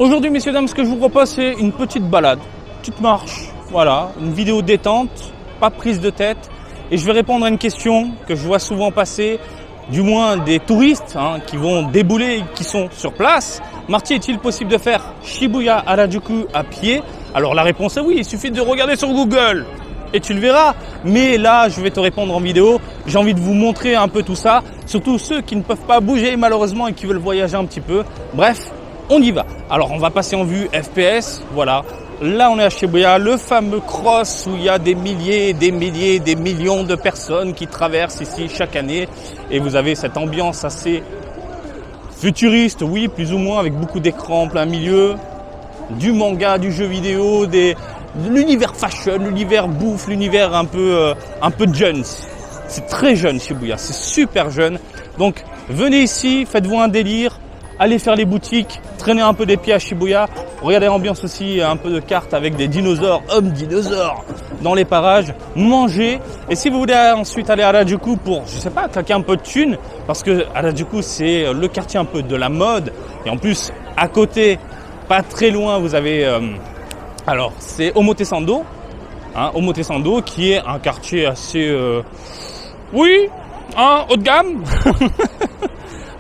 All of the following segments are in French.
Aujourd'hui, messieurs, dames, ce que je vous propose, c'est une petite balade, petite marche, voilà, une vidéo détente, pas prise de tête. Et je vais répondre à une question que je vois souvent passer, du moins des touristes qui vont débouler et qui sont sur place. Marty, est-il possible de faire Shibuya Harajuku à pied? Alors la réponse est oui, il suffit de regarder sur Google et tu le verras. Mais là, je vais te répondre en vidéo. J'ai envie de vous montrer un peu tout ça, surtout ceux qui ne peuvent pas bouger malheureusement et qui veulent voyager un petit peu. Bref, on y va. Alors on va passer en vue FPS, voilà. Là on est à Shibuya, le fameux cross où il y a des milliers, des millions de personnes qui traversent ici chaque année. Et vous avez cette ambiance assez futuriste, oui, plus ou moins, avec beaucoup d'écrans en plein milieu, du manga, du jeu vidéo, de l'univers fashion, l'univers bouffe, l'univers un peu jeunes. C'est très jeune Shibuya, c'est super jeune. Donc venez ici, faites-vous un délire. Allez faire les boutiques, traîner un peu des pieds à Shibuya. Regardez l'ambiance aussi, un peu de cartes avec des dinosaures, hommes dinosaures dans les parages. Mangez. Et si vous voulez ensuite aller à Harajuku pour, je sais pas, claquer un peu de thunes, parce que Harajuku c'est le quartier un peu de la mode. Et en plus, à côté, pas très loin, vous avez, alors c'est Omotesando. Omotesando qui est un quartier assez, haut de gamme.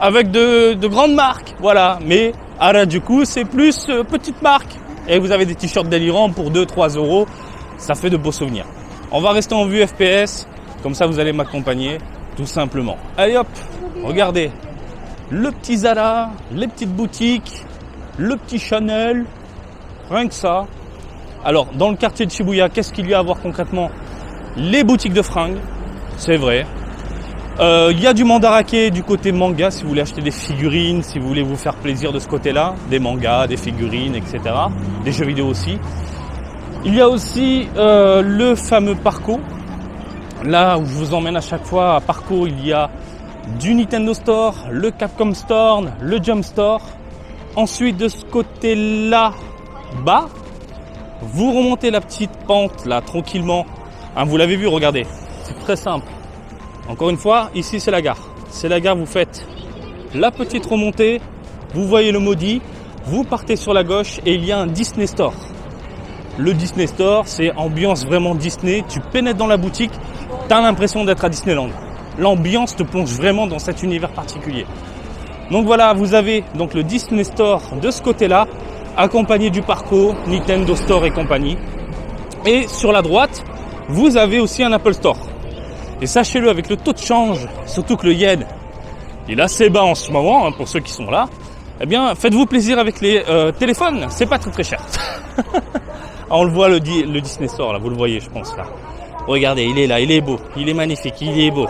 Avec de grandes marques, voilà. Mais Harajuku, c'est plus petite marque. Et vous avez des t-shirts délirants pour 2-3 euros. Ça fait de beaux souvenirs. On va rester en vue FPS. Comme ça, vous allez m'accompagner, tout simplement. Allez hop, regardez. Le petit Zara, les petites boutiques, le petit Chanel. Rien que ça. Alors, dans le quartier de Shibuya, qu'est-ce qu'il y a à voir concrètement? Les boutiques de fringues, c'est vrai. Il y a du mandarake du côté manga si vous voulez acheter des figurines, si vous voulez vous faire plaisir de ce côté-là, des mangas, des figurines, etc. Des jeux vidéo aussi. Il y a aussi le fameux Parco. Là où je vous emmène à chaque fois à Parco, il y a du Nintendo Store, le Capcom Store, le Jump Store. Ensuite de ce côté-là, bas, vous remontez la petite pente là tranquillement. Vous l'avez vu, regardez, c'est très simple. Encore une fois, ici c'est la gare. C'est la gare, vous faites la petite remontée, vous voyez le maudit, vous partez sur la gauche et il y a un Disney Store. Le Disney Store, c'est ambiance vraiment Disney. Tu pénètres dans la boutique, tu as l'impression d'être à Disneyland. L'ambiance te plonge vraiment dans cet univers particulier. Donc voilà, vous avez donc le Disney Store de ce côté-là, accompagné du Parco, Nintendo Store et compagnie. Et sur la droite, vous avez aussi un Apple Store. Et sachez-le, avec le taux de change, surtout que le yen, il est assez bas en ce moment, pour ceux qui sont là, eh bien, faites-vous plaisir avec les téléphones, c'est pas très cher. On le voit, le Disney Store, là, vous le voyez, je pense, là. Regardez, il est là, il est beau, il est magnifique, il est beau.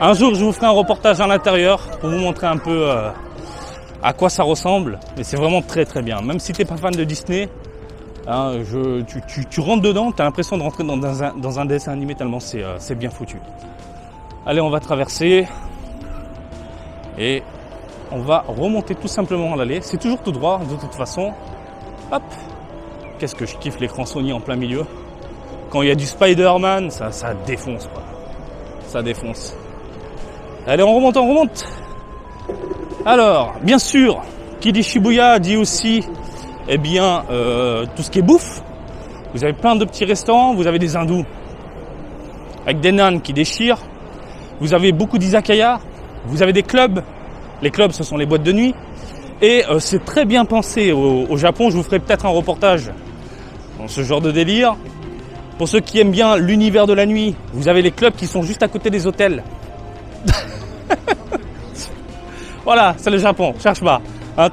Un jour, je vous ferai un reportage à l'intérieur pour vous montrer un peu à quoi ça ressemble. Mais c'est vraiment très très bien. Même si t'es pas fan de Disney, tu rentres dedans, tu as l'impression de rentrer dans un dessin animé tellement c'est bien foutu. Allez, on va traverser et on va remonter tout simplement l'allée. C'est toujours tout droit de toute façon. Hop, qu'est-ce que je kiffe l'écran Sony en plein milieu. Quand il y a du Spider-Man, ça défonce quoi. Ça défonce. Allez, on remonte. Alors, bien sûr, qui dit Shibuya dit aussi eh bien, tout ce qui est bouffe. Vous avez plein de petits restaurants, vous avez des hindous avec des nanes qui déchirent. Vous avez beaucoup d'izakaya, vous avez des clubs. Les clubs, ce sont les boîtes de nuit. Et c'est très bien pensé au Japon. Je vous ferai peut-être un reportage dans ce genre de délire. Pour ceux qui aiment bien l'univers de la nuit, vous avez les clubs qui sont juste à côté des hôtels. Voilà, c'est le Japon, cherche pas.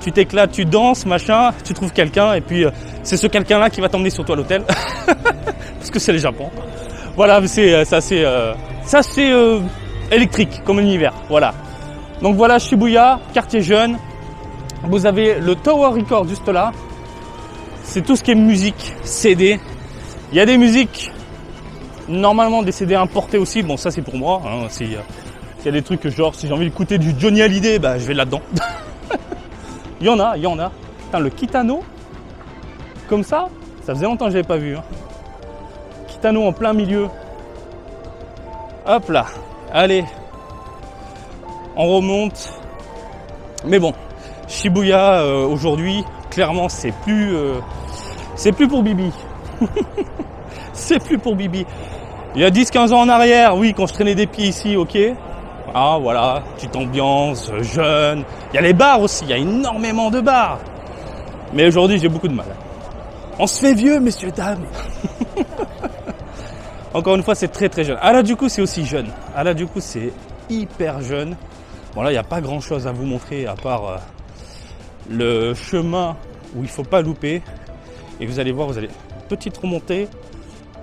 Tu t'éclates, tu danses, machin, tu trouves quelqu'un et puis c'est ce quelqu'un-là qui va t'emmener sur toi à l'hôtel. Parce que c'est le Japon. Voilà, c'est électrique comme univers. Voilà. Donc voilà Shibuya, quartier jeune. Vous avez le Tower Record juste là. C'est tout ce qui est musique, CD. Il y a des musiques, normalement des CD importés aussi. Bon, ça c'est pour moi. S'il y a des trucs genre, si j'ai envie d'écouter du Johnny Hallyday, bah je vais là-dedans. Il y en a. Putain, le Kitano, comme ça faisait longtemps que je l'avais pas vu. Kitano en plein milieu. Hop là, allez. On remonte. Mais bon, Shibuya aujourd'hui, clairement, c'est plus pour Bibi. C'est plus pour Bibi. Il y a 10-15 ans en arrière, oui, quand je traînais des pieds ici, ok. Ah, voilà, petite ambiance, jeune. Il y a les bars aussi, il y a énormément de bars. Mais aujourd'hui, j'ai beaucoup de mal. On se fait vieux, messieurs, dames. Encore une fois, c'est très très jeune. Harajuku, c'est aussi jeune. Harajuku, c'est hyper jeune. Bon, là, il n'y a pas grand chose à vous montrer à part le chemin où il ne faut pas louper. Et vous allez voir, vous allez petite remontée,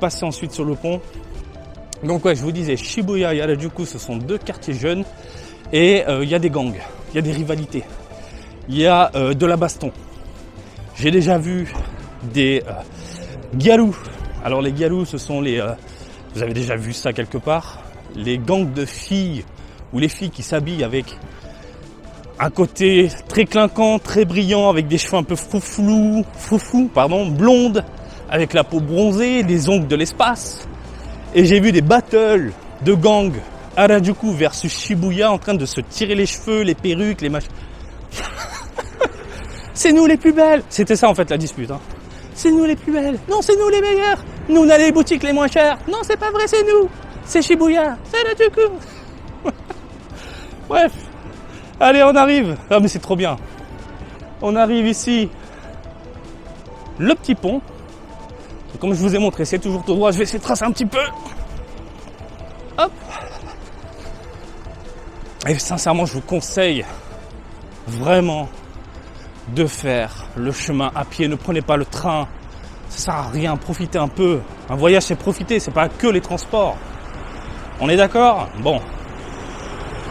passer ensuite sur le pont. Donc ouais, je vous disais, Shibuya et Harajuku, ce sont deux quartiers jeunes. Et il y a des gangs, il y a des rivalités, il y a de la baston. J'ai déjà vu des gyalus. Alors les gyalus, ce sont les... vous avez déjà vu ça quelque part, les gangs de filles, ou les filles qui s'habillent avec un côté très clinquant, très brillant, avec des cheveux un peu froufou, blondes, avec la peau bronzée, des ongles de l'espace. Et j'ai vu des battles de gangs Harajuku versus Shibuya en train de se tirer les cheveux, les perruques, les machins. C'est nous les plus belles. C'était ça en fait la dispute. Hein. C'est nous les plus belles. Non, c'est nous les meilleures. Nous, on a les boutiques les moins chères. Non, c'est pas vrai, c'est nous. C'est Shibuya. C'est Harajuku. Bref. Allez, on arrive. Ah, mais c'est trop bien. On arrive ici. Le petit pont. Comme je vous ai montré, c'est toujours tout droit. Je vais essayer de tracer un petit peu. Hop. Et sincèrement, je vous conseille vraiment de faire le chemin à pied. Ne prenez pas le train. Ça sert à rien. Profitez un peu. Un voyage, c'est profiter. C'est pas que les transports. On est d'accord ? Bon.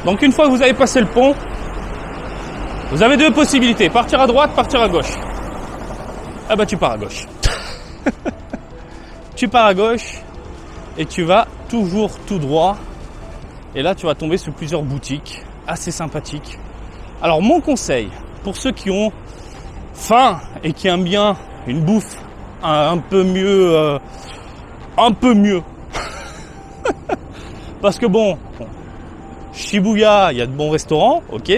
Donc, une fois que vous avez passé le pont, vous avez deux possibilités. Partir à droite, partir à gauche. Ah bah, tu pars à gauche. Tu pars à gauche et tu vas toujours tout droit. Et là, tu vas tomber sur plusieurs boutiques assez sympathiques. Alors, mon conseil, pour ceux qui ont faim et qui aiment bien une bouffe un peu mieux, parce que bon, Shibuya, il y a de bons restaurants, ok,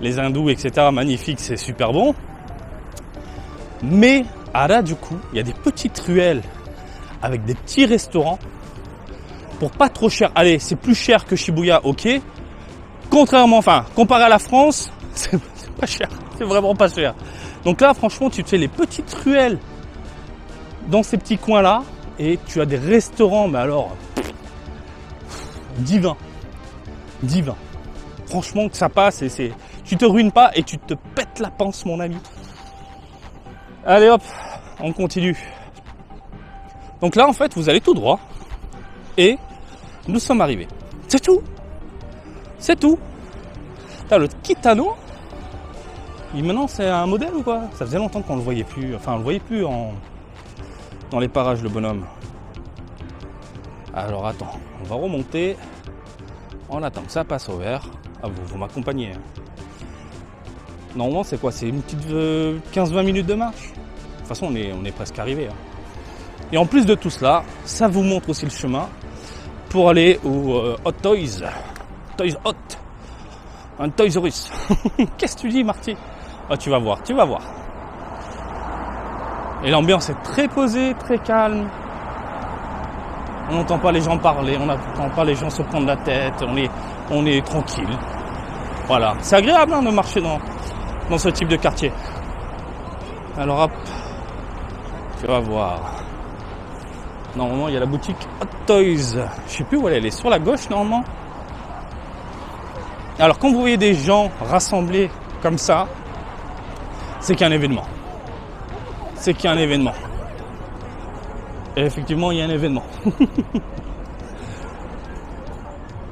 les hindous, etc., magnifique, c'est super bon. Mais à Harajuku, il y a des petites ruelles avec des petits restaurants pour pas trop cher. Allez, c'est plus cher que Shibuya, ok. Contrairement, comparé à la France, c'est pas cher, c'est vraiment pas cher. Donc là, franchement, tu te fais les petites ruelles dans ces petits coins-là et tu as des restaurants, mais alors, divin. Franchement, que ça passe et tu te ruines pas et tu te pètes la panse, mon ami. Allez hop, on continue. Donc là, en fait, vous allez tout droit et nous sommes arrivés. C'est tout. T'as le Kitano. Et maintenant, c'est un modèle ou quoi ? Ça faisait longtemps qu'on le voyait plus. Enfin, on le voyait plus dans les parages, le bonhomme. Alors, attends. On va remonter. On attend que ça passe au vert. Ah, vous m'accompagnez. Normalement, c'est quoi ? C'est une petite 15-20 minutes de marche. De toute façon, on est presque arrivé. Et en plus de tout cela, ça vous montre aussi le chemin pour aller au Hot Toys. Toys Hot. Un Toys R Us. Qu'est-ce que tu dis, Marty ? Ah, tu vas voir. Et l'ambiance est très posée, très calme. On n'entend pas les gens parler, on n'entend pas les gens se prendre la tête, on est tranquille. Voilà, c'est agréable de marcher dans ce type de quartier. Alors hop, tu vas voir. Normalement, il y a la boutique Hot Toys. Je sais plus où elle est sur la gauche normalement. Alors quand vous voyez des gens rassemblés comme ça, c'est qu'il y a un événement. Et effectivement, il y a un événement.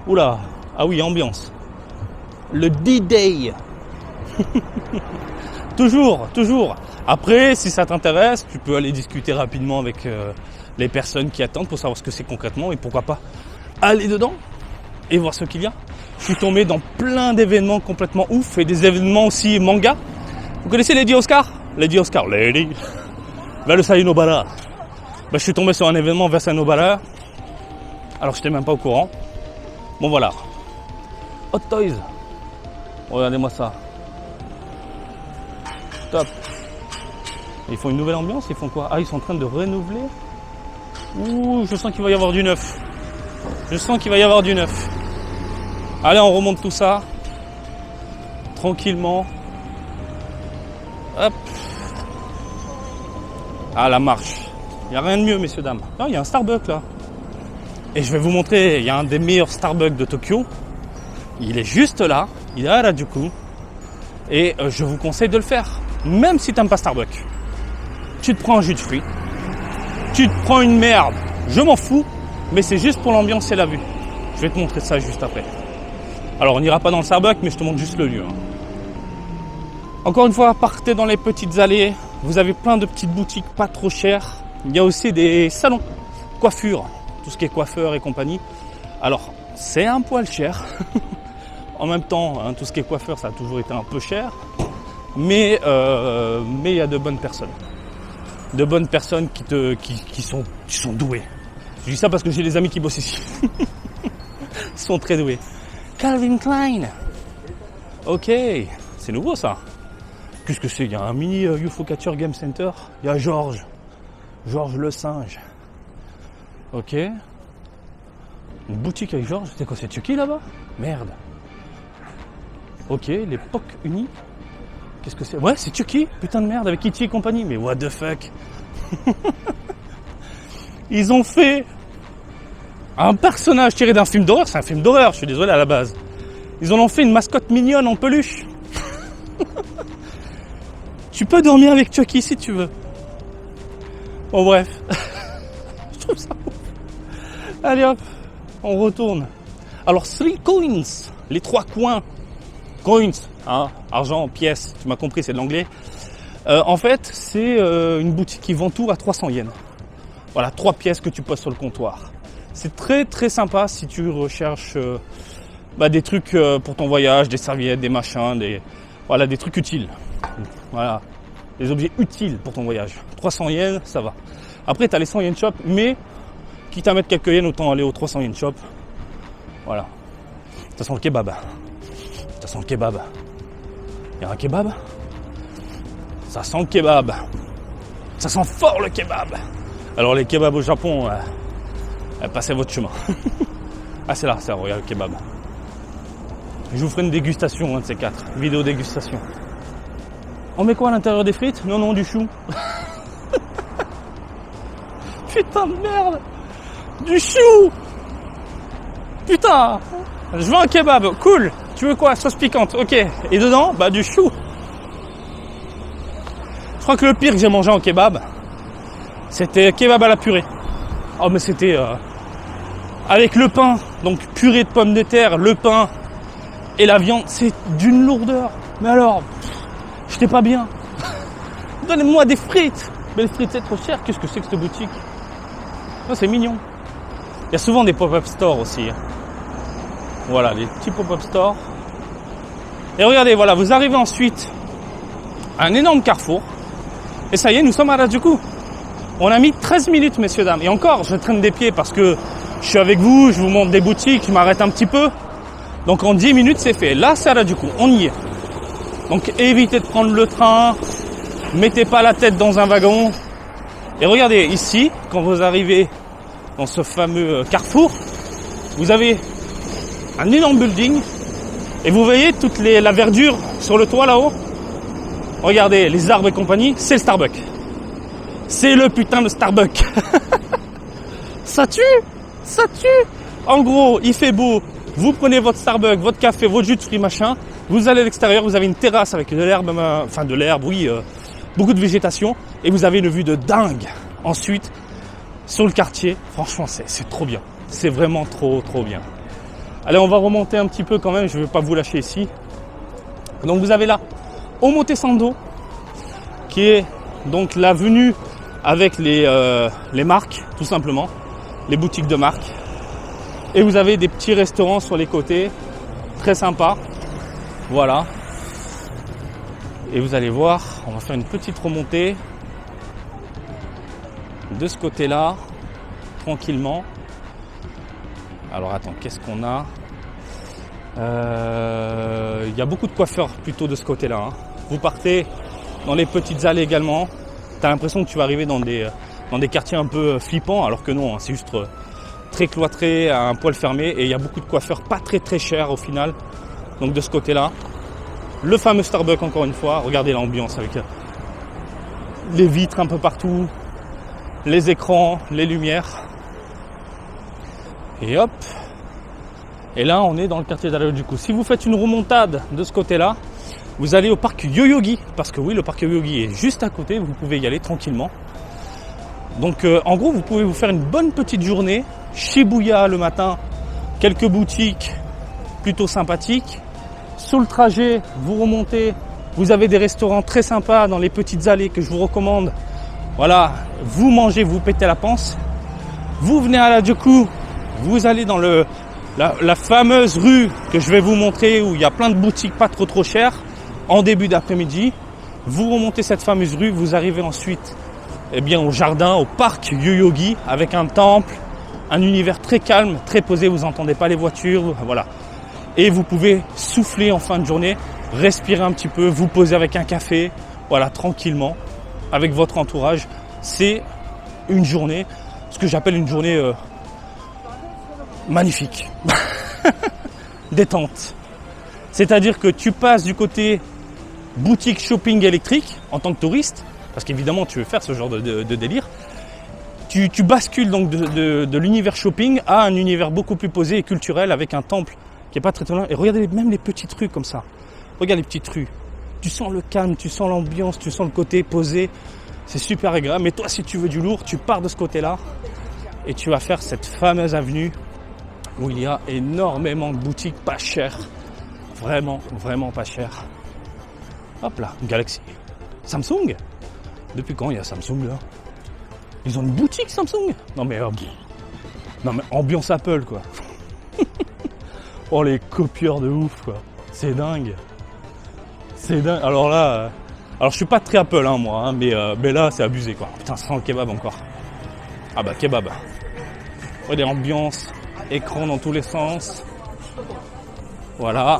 Oula, ah oui, ambiance. Le D-Day. Toujours. Après, si ça t'intéresse, tu peux aller discuter rapidement avec les personnes qui attendent pour savoir ce que c'est concrètement et pourquoi pas aller dedans et voir ce qu'il y a. Je suis tombé dans plein d'événements complètement ouf et des événements aussi manga. Vous connaissez Lady Oscar ? Lady vers le Sayonobara. Je suis tombé sur un événement vers Sayonobara. Alors je n'étais même pas au courant. Bon voilà. Hot Toys. Regardez-moi ça. Top. Ils font une nouvelle ambiance, ils font quoi? Ah, ils sont en train de renouveler. Ouh, je sens qu'il va y avoir du neuf. Je sens qu'il va y avoir du neuf. Allez, on remonte tout ça. Tranquillement. Hop. Ah, la marche. Il n'y a rien de mieux, messieurs, dames. Ah, il y a un Starbucks là. Et je vais vous montrer, il y a un des meilleurs Starbucks de Tokyo. Il est juste là. Il est à Harajuku. Et je vous conseille de le faire. Même si tu n'aimes pas Starbucks. Tu te prends un jus de fruits. Tu te prends une merde. Je m'en fous. Mais c'est juste pour l'ambiance et la vue. Je vais te montrer ça juste après. Alors, on n'ira pas dans le Starbucks, mais je te montre juste le lieu. Encore une fois, partez dans les petites allées. Vous avez plein de petites boutiques pas trop chères. Il y a aussi des salons, coiffure, tout ce qui est coiffeur et compagnie. Alors, c'est un poil cher. En même temps, hein, tout ce qui est coiffeur, ça a toujours été un peu cher. Mais il y a de bonnes personnes. De bonnes personnes qui sont douées. Je dis ça parce que j'ai des amis qui bossent ici. Ils sont très doués. Calvin Klein. Ok, c'est nouveau ça. Qu'est-ce que c'est? Il y a un mini UFO Catcher Game Center. Il y a Georges le singe. Ok. Une boutique avec Georges. C'est quoi? C'est Chucky là-bas? Merde. Ok, l'époque unie. Qu'est-ce que c'est? Ouais, c'est Chucky. Putain de merde, avec Kitty et compagnie. Mais what the fuck? Ils ont fait un personnage tiré d'un film d'horreur. C'est un film d'horreur, je suis désolé à la base. Ils en ont fait une mascotte mignonne en peluche. Tu peux dormir avec Chucky si tu veux. Bon bref. Je trouve ça ouf. Allez hop, on retourne. Alors 3 coins, les 3 coins. Coins, hein, argent, pièces, tu m'as compris, c'est de l'anglais. En fait, c'est une boutique qui vend tout à 300 yens. Voilà, 3 pièces que tu poses sur le comptoir. C'est très très sympa si tu recherches des trucs pour ton voyage, des serviettes, des machins, des trucs utiles. Voilà, des objets utiles pour ton voyage. 300 yens, ça va. Après, tu as les 100 yens shop, mais quitte à mettre quelques yens, autant aller au 300 yens shop. Voilà. Ça sent le kebab. Ça sent le kebab. Il y a un kebab? Ça sent le kebab. Ça sent fort le kebab. Alors les kebabs au Japon, passez votre chemin. Ah c'est là, regarde le kebab. Je vous ferai une dégustation, un de ces 4. Vidéo dégustation. On met quoi à l'intérieur des frites? Non, du chou. Putain de merde. Du chou. Putain. Je veux un kebab, cool. Tu veux quoi? Sauce piquante, ok. Et dedans, du chou. Je crois que le pire que j'ai mangé en kebab, c'était kebab à la purée. Oh mais c'était avec le pain, donc purée de pommes de terre, le pain et la viande, c'est d'une lourdeur. Mais alors, j'étais pas bien. Donnez-moi des frites. Mais les frites c'est trop cher, qu'est-ce que c'est que cette boutique? Oh, c'est mignon. Il y a souvent des pop-up stores aussi. Voilà, des petits pop-up stores. Et regardez, voilà, vous arrivez ensuite à un énorme carrefour. Et ça y est, nous sommes à Harajuku. On a mis 13 minutes, messieurs, dames. Et encore, je traîne des pieds parce que je suis avec vous, je vous montre des boutiques, je m'arrête un petit peu. Donc en 10 minutes, c'est fait. Là, c'est Harajuku, on y est. Donc évitez de prendre le train, mettez pas la tête dans un wagon. Et regardez, ici, quand vous arrivez dans ce fameux carrefour, vous avez un énorme building. Et vous voyez toute la verdure sur le toit là-haut. Regardez, les arbres et compagnie, c'est le Starbucks. C'est le putain de Starbucks. Ça tue. En gros, il fait beau. Vous prenez votre Starbucks, votre café, votre jus de fruits, machin. Vous allez à l'extérieur, vous avez une terrasse avec de l'herbe, oui, beaucoup de végétation. Et vous avez une vue de dingue. Ensuite, sur le quartier, franchement, c'est trop bien. C'est vraiment trop bien. Allez, on va remonter un petit peu quand même, je ne vais pas vous lâcher ici. Donc vous avez là Omotesando, qui est donc l'avenue avec les marques, tout simplement, les boutiques de marques. Et vous avez des petits restaurants sur les côtés, très sympas. Voilà. Et vous allez voir, on va faire une petite remontée de ce côté-là, tranquillement. Alors attends, qu'est-ce qu'on a? Il y a beaucoup de coiffeurs plutôt de ce côté-là. Vous partez dans les petites allées également. t'as l'impression que tu vas arriver dans des quartiers un peu flippants, alors que non, hein, c'est juste très cloîtré, à un poil fermé, et il y a beaucoup de coiffeurs pas très chers au final. Donc de ce côté-là, le fameux Starbucks encore une fois, regardez l'ambiance avec les vitres un peu partout, les écrans, les lumières. Et hop. Et là, on est dans le quartier d'Harajuku. Si vous faites une remontade de ce côté-là, vous allez au parc Yoyogi. Parce que oui, le parc Yoyogi est juste à côté. Vous pouvez y aller tranquillement. Donc, en gros, vous pouvez vous faire une bonne petite journée. Shibuya le matin. Quelques boutiques plutôt sympathiques. Sur le trajet, vous remontez. Vous avez des restaurants très sympas dans les petites allées que je vous recommande. Voilà, vous mangez, vous pétez la panse. Vous venez à Harajuku. Vous allez dans la fameuse rue que je vais vous montrer où il y a plein de boutiques pas trop chères en début d'après-midi. Vous remontez cette fameuse rue, vous arrivez ensuite au jardin, au parc Yoyogi avec un temple, un univers très calme, très posé, vous n'entendez pas les voitures, voilà. Et vous pouvez souffler en fin de journée, respirer un petit peu, vous poser avec un café, voilà, tranquillement, avec votre entourage. C'est une journée, ce que j'appelle une journée magnifique, détente. C'est-à-dire que tu passes du côté boutique shopping électrique en tant que touriste, parce qu'évidemment tu veux faire ce genre de délire. Tu bascules donc de l'univers shopping à un univers beaucoup plus posé et culturel avec un temple qui est pas très loin. Et regardez même les petites rues comme ça. Regarde les petites rues. Tu sens le calme, tu sens l'ambiance, tu sens le côté posé. C'est super agréable. Mais toi, si tu veux du lourd, tu pars de ce côté-là et tu vas faire cette fameuse avenue où il y a énormément de boutiques pas chères. Vraiment pas chères. Hop là, Galaxy. Samsung. Depuis quand il y a Samsung là? Ils ont une boutique Samsung? Non mais ambiance Apple quoi. Oh les copieurs de ouf quoi. C'est dingue. C'est dingue. Alors là, je suis pas très Apple hein, moi, hein, mais là c'est abusé quoi. Putain, ça sent le kebab encore. Ah bah kebab. Ouais, des ambiances, écran dans tous les sens. Voilà.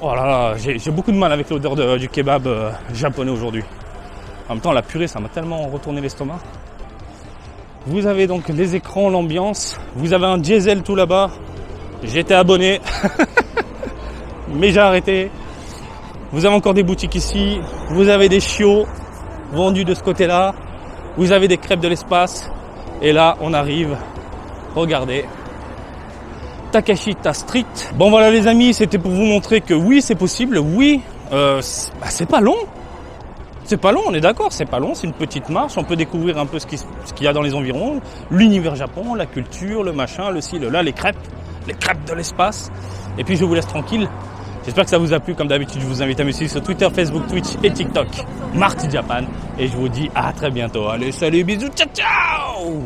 Oh là là, j'ai beaucoup de mal avec l'odeur du kebab japonais aujourd'hui. En même temps, la purée, ça m'a tellement retourné l'estomac. Vous avez donc les écrans, l'ambiance. Vous avez un diesel tout là-bas. J'étais abonné, mais j'ai arrêté. Vous avez encore des boutiques ici. Vous avez des chiots vendus de ce côté-là. Vous avez des crêpes de l'espace. Et là, on arrive. Regardez. Takashita Street. Bon voilà les amis, c'était pour vous montrer que oui, c'est possible. Oui, c'est pas long. C'est pas long, on est d'accord, c'est pas long, c'est une petite marche, on peut découvrir un peu ce qu'il y a dans les environs, l'univers Japon, la culture, le machin, le ci, le là, les crêpes de l'espace. Et puis je vous laisse tranquille. J'espère que ça vous a plu. Comme d'habitude, je vous invite à me suivre sur Twitter, Facebook, Twitch et TikTok. Marty Japan. Et je vous dis à très bientôt. Allez, salut, bisous, ciao, ciao!